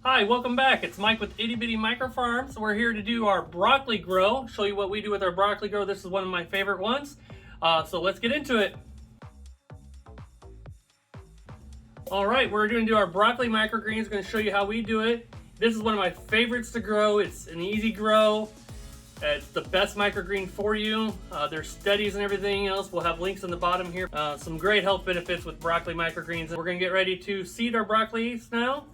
Hi, welcome back. It's Mike with Itty Bitty Micro Farms. We're here to do our broccoli grow, show you what we do with our broccoli grow. This is one of my favorite ones. So let's get into it. All right, we're going to do our broccoli microgreens. Going to show you how we do it. This is one of my favorites to grow. It's an easy grow. It's the best microgreen for you. There's studies and everything else. We'll have links in the bottom here. Some great health benefits with broccoli microgreens. We're going to get ready to seed our broccoli now.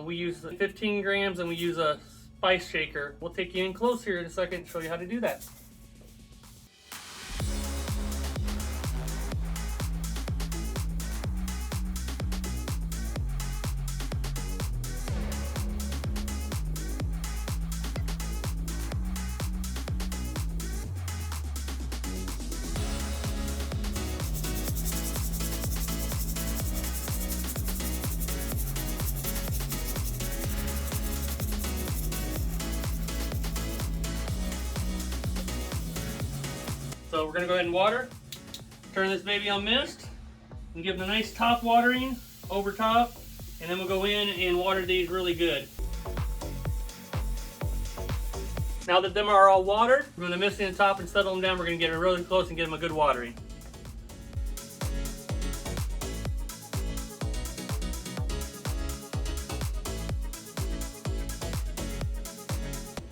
We use 15 grams and we use a spice shaker. We'll take you in close here in a second and show you how to do that. So we're going to go ahead and water. Turn this baby on mist and give them a nice top watering over top, and then we'll go in and water these really good. Now that them are all watered, we're going to mist in the top and settle them down. We're going to get it really close and give them a good watering.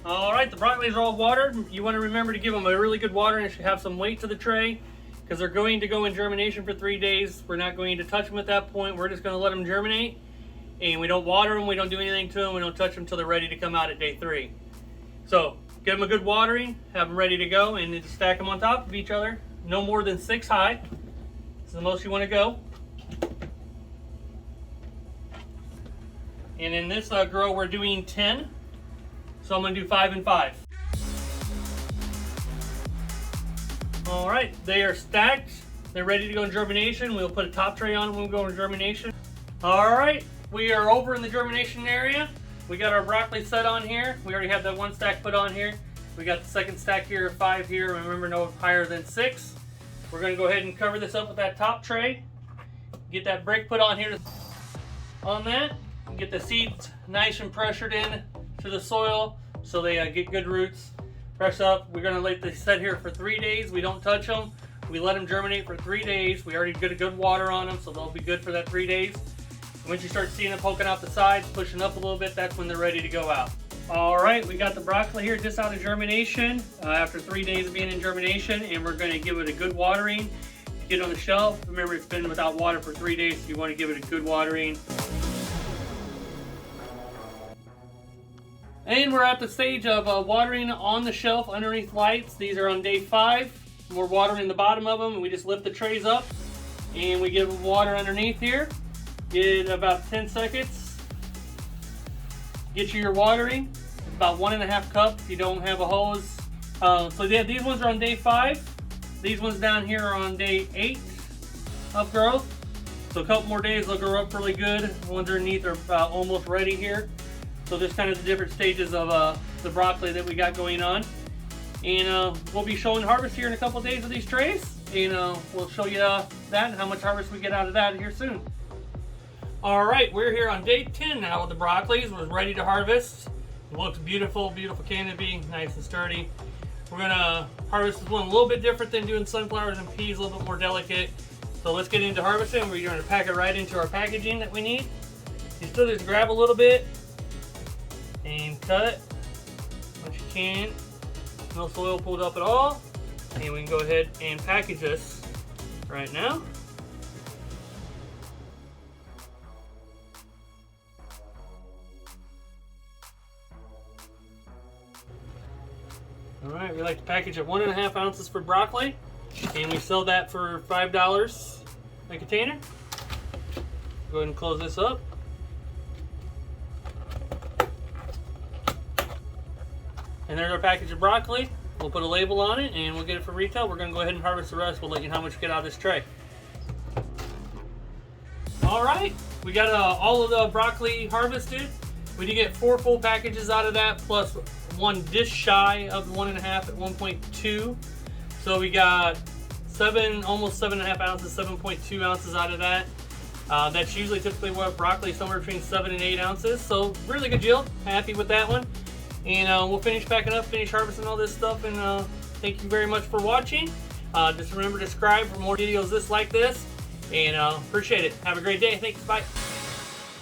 Alright, the broccolis are all watered. You want to remember to give them a really good watering. It should have some weight to the tray because they're going to go in germination for 3 days. We're not going to touch them at that point. We're just going to let them germinate. And we don't water them, we don't do anything to them, we don't touch them until they're ready to come out at day 3. So, give them a good watering, have them ready to go, and then just stack them on top of each other. No more than 6 high. This is the most you want to go. And in this grow, we're doing 10. So I'm going to do 5 and 5. All right, they are stacked. They're ready to go in germination. We'll put a top tray on when we go in germination. All right, we are over in the germination area. We got our broccoli set on here. We already have that one stack put on here. We got the second stack here, 5 here. Remember, no higher than 6. We're going to go ahead and cover this up with that top tray. Get that brick put on here on that. Get the seeds nice and pressured in to the soil so they get good roots. Press up. We're going to let this set here for 3 days. We don't touch them. We let them germinate for 3 days. We already get a good water on them, so they'll be good for that 3 days. And once you start seeing them poking out the sides, pushing up a little bit, that's when they're ready to go out. All right, we got the broccoli here just out of germination after 3 days of being in germination, and we're going to give it a good watering. Get it on the shelf. Remember, it's been without water for 3 days, so you want to give it a good watering. And we're at the stage of watering on the shelf underneath lights. These are on day 5. We're watering the bottom of them, and we just lift the trays up and we give them water underneath here. Get about 10 seconds. Get you your watering. About 1.5 cups if you don't have a hose. So yeah, these ones are on day 5. These ones down here are on day 8 of growth. So a couple more days, they'll grow up really good. The ones underneath are almost ready here. So there's kind of the different stages of the broccoli that we got going on. And we'll be showing harvest here in a couple days of these trays. And we'll show you that and how much harvest we get out of that here soon. All right, we're here on day 10 now with the broccolis. We're ready to harvest. It looks beautiful, beautiful canopy, nice and sturdy. We're gonna harvest this one a little bit different than doing sunflowers and peas, a little bit more delicate. So let's get into harvesting. We're gonna pack it right into our packaging that we need. You still just grab a little bit and cut it what you can. No soil pulled up at all. And we can go ahead and package this right now. All right, we like to package at 1.5 ounces for broccoli, and we sell that for $5 a container. Go ahead and close this up. And there's our package of broccoli. We'll put a label on it and we'll get it for retail. We're going to go ahead and harvest the rest. We'll let you know how much we get out of this tray. All right, we got all of the broccoli harvested. We did get 4 full packages out of that, plus 1 dish shy of 1.5 at 1.2. So we got almost 7.5 ounces, 7.2 ounces out of that. That's usually typically what broccoli is, somewhere between 7 and 8 ounces. So really good yield. Happy with that one. And we'll finish packing up, finish harvesting all this stuff. And thank you very much for watching. Just remember to subscribe for more videos like this. And appreciate it. Have a great day. Thanks. Bye.